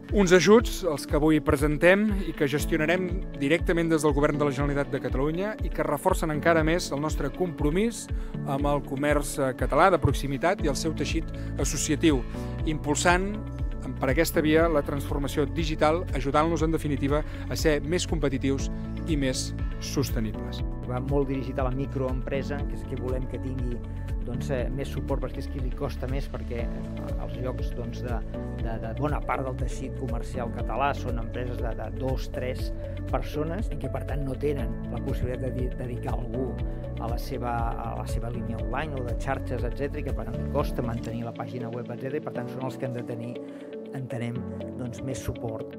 Uns ajuts, els que avui presentem i que gestionarem directament des del Govern de la Generalitat de Catalunya i que reforcen encara més el nostre compromís amb el comerç català de proximitat i el seu teixit associatiu, impulsant per aquesta via la transformació digital, ajudant-los en definitiva a ser més competitius i més sostenibles. Va molt dirigit a la microempresa, que és que volem que tingui més suport, perquè és qui li costa més, perquè els llocs de bona part del teixit comercial català són empreses de 2-3 persones i que per tant no tenen la possibilitat de dedicar algú a la seva línia online o de xarxes, etc., i que per tant li costa mantenir la pàgina web, etc., i per tant són els que han de tenir, entenem, més suport.